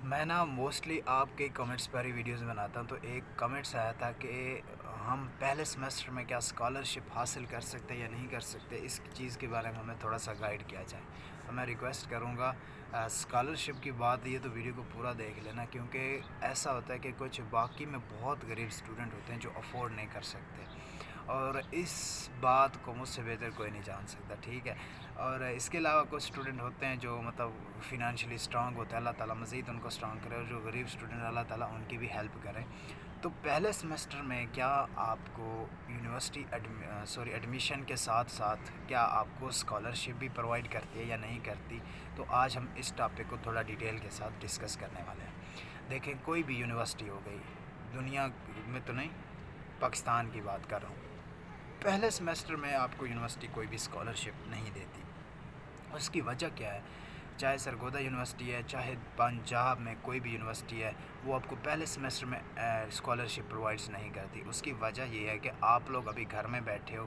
میں نا موسٹلی آپ کے کمنٹس پر ہی ویڈیوز بناتا ہوں، تو ایک کمنٹس آیا تھا کہ ہم پہلے سمیسٹر میں کیا اسکالرشپ حاصل کر سکتے یا نہیں کر سکتے، اس چیز کے بارے میں ہمیں تھوڑا سا گائیڈ کیا جائے۔ تو میں ریکویسٹ کروں گا اسکالرشپ کی بات یہ تو ویڈیو کو پورا دیکھ لینا، کیونکہ ایسا ہوتا ہے کہ کچھ باقی میں بہت غریب اسٹوڈنٹ ہوتے ہیں جو افورڈ نہیں کر سکتے، اور اس بات کو مجھ سے بہتر کوئی نہیں جان سکتا، ٹھیک ہے۔ اور اس کے علاوہ کچھ اسٹوڈنٹ ہوتے ہیں جو فینانشلی اسٹرانگ ہوتے ہیں، اللہ تعالیٰ مزید ان کو اسٹرانگ کرے، اور جو غریب اسٹوڈنٹ اللہ تعالیٰ ان کی بھی ہیلپ کرے۔ تو پہلے سمیسٹر میں کیا آپ کو یونیورسٹی ایڈمیشن کے ساتھ ساتھ کیا آپ کو اسکالرشپ بھی پرووائڈ کرتی ہے یا نہیں کرتی، تو آج ہم اس ٹاپک کو تھوڑا ڈیٹیل کے ساتھ ڈسکس کرنے والے ہیں۔ دیکھیں، کوئی بھی یونیورسٹی ہو گئی، دنیا میں تو نہیں، پاکستان کی بات کر رہا ہوں، پہلے سمیسٹر میں آپ کو یونیورسٹی کوئی بھی اسکالرشپ نہیں دیتی۔ اس کی وجہ کیا ہے؟ چاہے سرگودا یونیورسٹی ہے، چاہے پنجاب میں کوئی بھی یونیورسٹی ہے، وہ آپ کو پہلے سمیسٹر میں اسکالرشپ پرووائڈس نہیں کرتی۔ اس کی وجہ یہ ہے کہ آپ لوگ ابھی گھر میں بیٹھے ہو،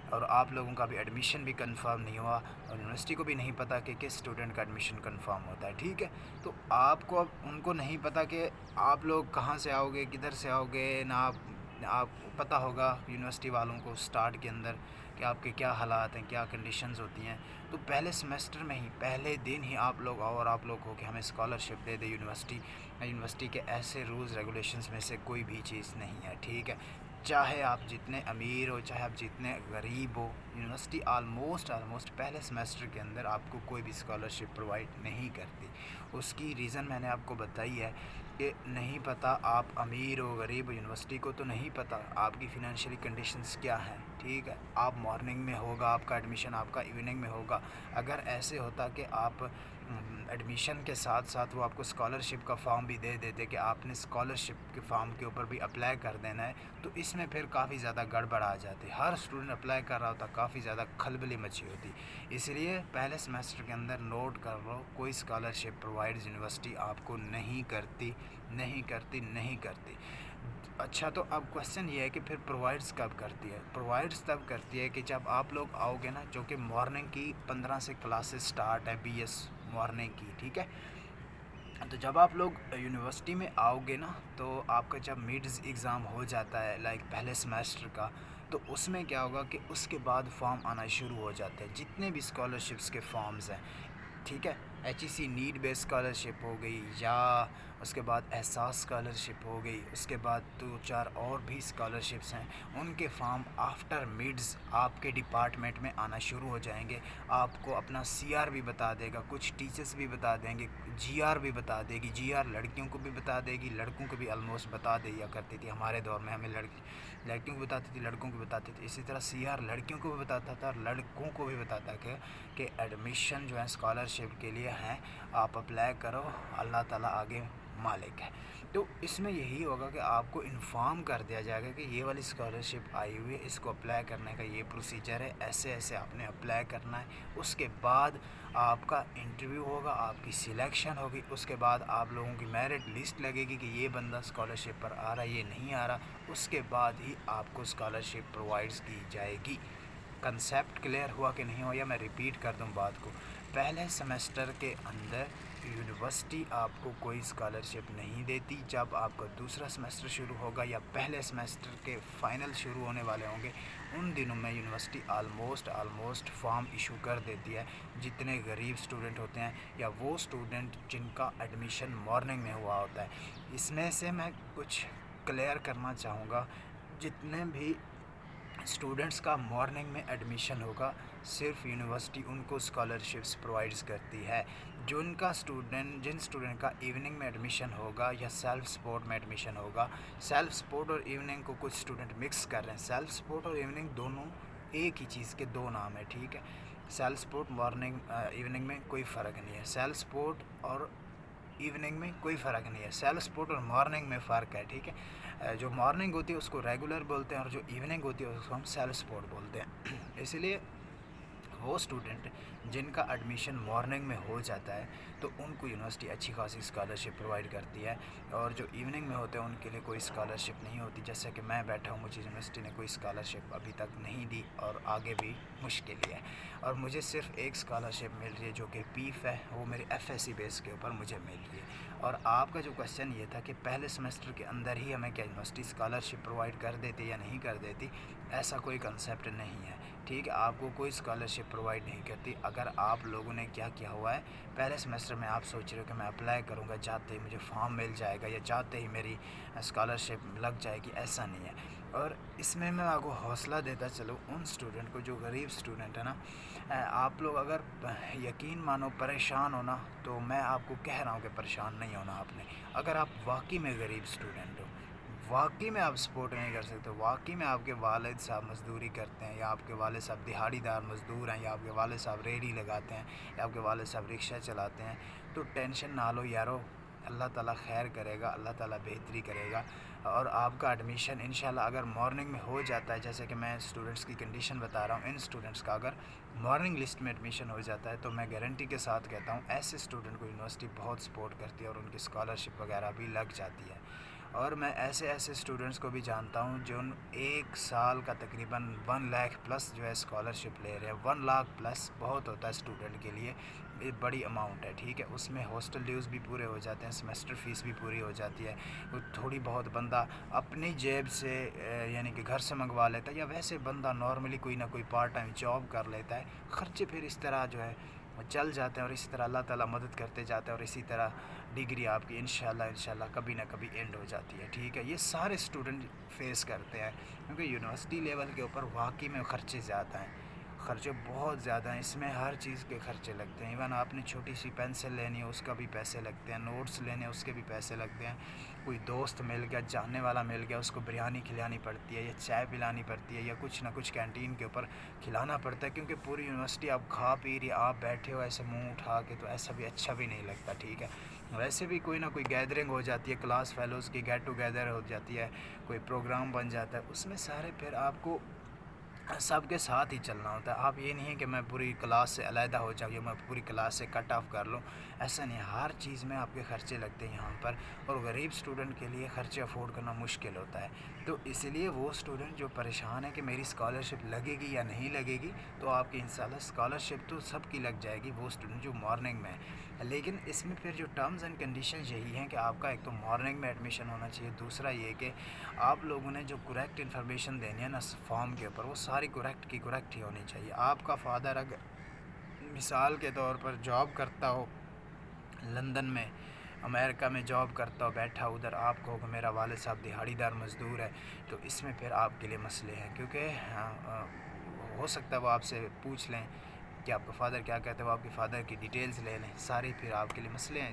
اور آپ لوگوں کا بھی ایڈمیشن بھی کنفرم نہیں ہوا، اور یونیورسٹی کو بھی نہیں پتہ کہ کس اسٹوڈنٹ کا ایڈمیشن کنفرم ہوتا ہے، ٹھیک ہے۔ تو آپ کو اب ان کو نہیں پتہ کہ آپ لوگ کہاں سے آؤ گے، کدھر سے آؤ گے، نہ آپ پتہ ہوگا یونیورسٹی والوں کو سٹارٹ کے اندر کہ آپ کے کیا حالات ہیں، کیا کنڈیشنز ہوتی ہیں۔ تو پہلے سمیسٹر میں ہی، پہلے دن ہی آپ لوگ آؤ اور آپ لوگ ہو کہ ہمیں اسکالرشپ دے دے یونیورسٹی کے ایسے رولز ریگولیشنز میں سے کوئی بھی چیز نہیں ہے، ٹھیک ہے۔ چاہے آپ جتنے امیر ہو، چاہے آپ جتنے غریب ہو، یونیورسٹی آلموسٹ پہلے سمیسٹر کے اندر آپ کو کوئی بھی اسکالرشپ پرووائڈ نہیں کرتی۔ اس کی ریزن میں نے آپ کو بتائی ہے کہ نہیں پتہ آپ امیر ہو غریب ہو، یونیورسٹی کو تو نہیں پتہ آپ کی فینانشلی کنڈیشنز کیا ہیں، ٹھیک ہے۔ آپ مارننگ میں ہوگا آپ کا ایڈمیشن، آپ کا ایوننگ میں ہوگا۔ اگر ایسے ہوتا کہ آپ ایڈمیشن کے ساتھ ساتھ وہ آپ کو اسکالرشپ کا فارم بھی دے دیتے کہ آپ نے اسکالرشپ کے فارم کے اوپر بھی اپلائی کر دینا ہے، تو اس میں پھر کافی زیادہ گڑبڑ آ جاتی، ہر اسٹوڈنٹ اپلائی کر رہا ہوتا، کافی زیادہ کھلبلی مچی ہوتی۔ اس لیے پہلے سمیسٹر کے اندر نوٹ کر لو، کوئی اسکالرشپ پرووائڈ یونیورسٹی آپ کو نہیں کرتی۔ اچھا، تو اب کوسچن یہ ہے کہ پھر پرووائڈس کب کرتی ہے؟ پرووائڈس تب کرتی ہے کہ جب آپ لوگ آؤ گے نا، جو کہ مارننگ کی 15 سے کلاسز سٹارٹ ہے، بی ایس مارننگ کی، ٹھیک ہے۔ تو جب آپ لوگ یونیورسٹی میں آؤ گے نا، تو آپ کا جب میڈز ایگزام ہو جاتا ہے پہلے سمیسٹر کا، تو اس میں کیا ہوگا کہ اس کے بعد فارم آنا شروع ہو جاتے ہیں، جتنے بھی اسکالرشپس کے فارمز ہیں، ٹھیک ہے۔ ایچ ای سی نیڈ بیس اسکالرشپ ہو گئی، یا اس کے بعد احساس اسکالرشپ ہو گئی، اس کے بعد 2-4 اور بھی اسکالرشپس ہیں، ان کے فارم آفٹر میڈز آپ کے ڈپارٹمنٹ میں آنا شروع ہو جائیں گے۔ آپ کو اپنا سی آر بھی بتا دے گا، کچھ ٹیچرس بھی بتا دیں گے، جی آر بھی بتا دے گی، جی آر لڑکیوں کو بھی بتا دے گی، لڑکوں کو بھی آلموسٹ بتا دیا کرتی تھی ہمارے دور میں، ہمیں لڑکیوں کو بتاتی تھی، لڑکوں کو بتاتی تھی، اسی طرح سی آر لڑکیوں کو بھی بتاتا تھا اور لڑکوں کو بھی بتاتا کہ ایڈمیشن جو ہے اسکالرشپ کے لیے ہیں، آپ اپلائی کرو، اللہ تعالیٰ آگے مالک ہے۔ تو اس میں یہی ہوگا کہ آپ کو انفارم کر دیا جائے گا کہ یہ والی اسکالرشپ آئی ہوئی ہے، اس کو اپلائی کرنے کا یہ پروسیجر ہے، ایسے ایسے آپ نے اپلائی کرنا ہے۔ اس کے بعد آپ کا انٹرویو ہوگا، آپ کی سلیکشن ہوگی، اس کے بعد آپ لوگوں کی میرٹ لسٹ لگے گی کہ یہ بندہ اسکالرشپ پر آ رہا ہے، یہ نہیں آ رہا، اس کے بعد ہی آپ کو اسکالرشپ پرووائڈ کی جائے گی۔ کنسیپٹ کلیئر ہوا کہ نہیں ہوا، یا میں ریپیٹ کر دوں بات کو؟ پہلے سمیسٹر کے اندر یونیورسٹی آپ کو کوئی اسکالرشپ نہیں دیتی۔ جب آپ کا دوسرا سمیسٹر شروع ہوگا یا پہلے سمیسٹر کے فائنل شروع ہونے والے ہوں گے، ان دنوں میں یونیورسٹی آلموسٹ فارم ایشو کر دیتی ہے، جتنے غریب اسٹوڈنٹ ہوتے ہیں یا وہ اسٹوڈنٹ جن کا ایڈمیشن مارننگ میں ہوا ہوتا ہے۔ اس میں سے میں کچھ کلیئر کرنا چاہوں گا، جتنے بھی اسٹوڈنٹس کا مارننگ میں ایڈمیشن ہوگا، صرف یونیورسٹی ان کو اسکالرشپس پرووائڈ کرتی ہے۔ جن اسٹوڈنٹ کا ایوننگ میں ایڈمیشن ہوگا یا سیلف سپورٹ میں ایڈمیشن ہوگا، سیلف سپورٹ اور ایوننگ کو کچھ اسٹوڈنٹ مکس کر رہے ہیں، سیلف سپورٹ اور ایوننگ دونوں ایک ہی چیز کے دو نام ہیں، ٹھیک ہے۔ سیلف سپورٹ ایوننگ میں کوئی فرق نہیں ہے، سیلف سپورٹ اور ایوننگ میں کوئی فرق نہیں ہے، سیلف سپورٹ اور مارننگ میں فرق ہے، ٹھیک ہے۔ جو مارننگ ہوتی ہے اس کو ریگولر بولتے ہیں، اور جو ایوننگ ہوتی ہے اس کو ہم سیلف سپورٹ بولتے ہیں۔ اس لیے وہ اسٹوڈنٹ جن کا ایڈمیشن مارننگ میں ہو جاتا ہے تو ان کو یونیورسٹی اچھی خاصی اسکالرشپ پرووائڈ کرتی ہے، اور جو ایوننگ میں ہوتے ہیں ان کے لیے کوئی اسکالرشپ نہیں ہوتی. جیسے کہ میں بیٹھا ہوں، مجھے یونیورسٹی نے کوئی اسکالرشپ ابھی تک نہیں دی اور آگے بھی مشکل ہی ہے. اور مجھے صرف ایک اسکالرشپ مل رہی ہے جو کہ پیف ہے، وہ میرے ایف ایس سی بیس کے اوپر مجھے مل رہی ہے. اور آپ کا جو کویشچن یہ تھا کہ پہلے سیمسٹر کے اندر ہی ہمیں کیا یونیورسٹی اسکالرشپ پرووائڈ کر دیتی یا نہیں کر دیتی، ایسا کوئی کنسیپٹ نہیں ہے. ٹھیک ہے، آپ کو کوئی اسکالرشپ پرووائڈ نہیں کرتی. اگر آپ لوگوں نے کیا کیا ہوا ہے، پہلے سیمسٹر میں آپ سوچ رہے ہو کہ میں اپلائی کروں گا، جاتے ہی مجھے فارم مل جائے گا یا جاتے ہی میری اسکالرشپ لگ جائے گی، ایسا نہیں ہے. اور اس میں آپ کو حوصلہ دیتا چلوں ان اسٹوڈنٹ کو جو غریب اسٹوڈنٹ ہے نا، آپ لوگ اگر یقین مانو پریشان ہونا، تو میں آپ کو کہہ رہا ہوں کہ پریشان نہیں ہونا آپ نے. اگر آپ واقعی میں غریب اسٹوڈنٹ ہو، واقعی میں آپ سپورٹ نہیں کر سکتے، واقعی میں آپ کے والد صاحب مزدوری کرتے ہیں یا آپ کے والد صاحب دہاڑی دار مزدور ہیں یا آپ کے والد صاحب ریڑھی لگاتے ہیں یا آپ کے والد صاحب رکشہ چلاتے ہیں، تو ٹینشن نہ لو یارو، اللہ تعالیٰ خیر کرے گا، اللہ تعالیٰ بہتری کرے گا. اور آپ کا ایڈمیشن انشاءاللہ اگر مارننگ میں ہو جاتا ہے، جیسے کہ میں اسٹوڈنٹس کی کنڈیشن بتا رہا ہوں، ان اسٹوڈنٹس کا اگر مارننگ لسٹ میں ایڈمیشن ہو جاتا ہے تو میں گارنٹی کے ساتھ کہتا ہوں ایسے اسٹوڈنٹ کو یونیورسٹی بہت سپورٹ کرتی ہے اور ان کی اسکالرشپ وغیرہ بھی لگ جاتی ہے. اور میں ایسے اسٹوڈنٹس کو بھی جانتا ہوں جو ایک سال کا تقریباً 1 لاکھ پلس جو ہے اسکالرشپ لے رہے ہیں. 1 لاکھ پلس بہت ہوتا ہے اسٹوڈنٹ کے لیے، یہ بڑی اماؤنٹ ہے. ٹھیک ہے، اس میں ہاسٹل ڈیوز بھی پورے ہو جاتے ہیں، سیمسٹر فیس بھی پوری ہو جاتی ہے. تھوڑی بہت بندہ اپنی جیب سے یعنی کہ گھر سے منگوا لیتا ہے، یا ویسے بندہ نارملی کوئی نہ کوئی پارٹ ٹائم جاب کر لیتا ہے. خرچے پھر اس طرح جو ہے چل جاتے ہیں اور اسی طرح اللہ تعالیٰ مدد کرتے جاتے ہیں، اور اسی طرح ڈگری آپ کی انشاءاللہ کبھی نہ کبھی اینڈ ہو جاتی ہے. ٹھیک ہے، یہ سارے اسٹوڈنٹ فیس کرتے ہیں کیونکہ یونیورسٹی لیول کے اوپر واقعی میں خرچے زیادہ ہیں، خرچے بہت زیادہ ہیں. اس میں ہر چیز کے خرچے لگتے ہیں. ایون آپ نے چھوٹی سی پینسل لینی ہے اس کا بھی پیسے لگتے ہیں، نوٹس لینے اس کے بھی پیسے لگتے ہیں. کوئی دوست مل گیا، جاننے والا مل گیا، اس کو بریانی کھلانی پڑتی ہے یا چائے پلانی پڑتی ہے یا کچھ نہ کچھ کینٹین کے اوپر کھلانا پڑتا ہے، کیونکہ پوری یونیورسٹی آپ کھا پی رہی، آپ بیٹھے ہو ایسے منہ اٹھا کے، تو ایسا بھی اچھا بھی نہیں لگتا. ٹھیک ہے، ویسے بھی کوئی نہ کوئی گیدرنگ ہو جاتی ہے، کلاس فیلوز کی گیٹ ٹوگیدر ہو جاتی ہے، کوئی پروگرام بن جاتا ہے، اس میں سارے پھر آپ کو سب کے ساتھ ہی چلنا ہوتا ہے. آپ یہ نہیں ہے کہ میں پوری کلاس سے علیحدہ ہو جاؤں یا میں پوری کلاس سے کٹ آف کر لوں، ایسا نہیں ہے. ہر چیز میں آپ کے خرچے لگتے ہیں یہاں پر، اور غریب اسٹوڈنٹ کے لیے خرچے افورڈ کرنا مشکل ہوتا ہے. تو اس لیے وہ اسٹوڈنٹ جو پریشان ہے کہ میری اسکالرشپ لگے گی یا نہیں لگے گی، تو آپ کی انشاءاللہ اسکالرشپ تو سب کی لگ جائے گی، وہ اسٹوڈنٹ جو مارننگ میں ہے. لیکن اس میں پھر جو ٹرمز اینڈ کنڈیشنز یہی ہیں کہ آپ کا ایک تو مارننگ میں ایڈمیشن ہونا چاہیے، دوسرا یہ کہ آپ لوگوں نے جو کریکٹ انفارمیشن دینی ہے نا فارم کے اوپر، وہ ساری کریکٹ کی کریکٹ ہی ہونی چاہیے. آپ کا فادر اگر مثال کے طور پر جاب کرتا ہو لندن میں، امریکہ میں جاب کرتا ہو، بیٹھا ادھر، آپ کہو کہ میرا والد صاحب دہاڑی دار مزدور ہے، تو اس میں پھر آپ کے لیے مسئلے ہیں. کیونکہ ہو سکتا ہے وہ آپ سے پوچھ لیں کہ آپ کا فادر کیا کہتے ہیں، وہ آپ کے فادر کی ڈیٹیلز لے لیں ساری، پھر آپ کے لیے مسئلے ہیں.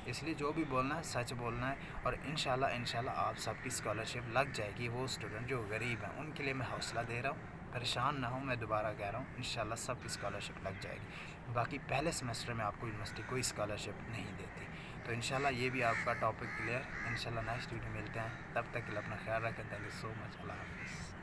اس لیے جو بھی بولنا ہے سچ بولنا ہے، اور انشاءاللہ آپ سب کی اسکالرشپ لگ جائے گی. وہ اسٹوڈنٹ جو غریب ہیں ان کے لیے میں حوصلہ دے رہا ہوں، پریشان نہ ہوں. میں دوبارہ کہہ رہا ہوں انشاءاللہ سب کی اسکالرشپ لگ جائے گی. باقی پہلے سیمسٹر میں آپ کو یونیورسٹی کوئی اسکالرشپ نہیں دیتی. تو انشاءاللہ یہ بھی آپ کا ٹاپک کلیئر. انشاءاللہ نیکسٹ ویڈیو ملتے ہیں، تب تک کے لیے اپنا خیال رکھیں. تھینک یو سو مچ. اللہ حافظ.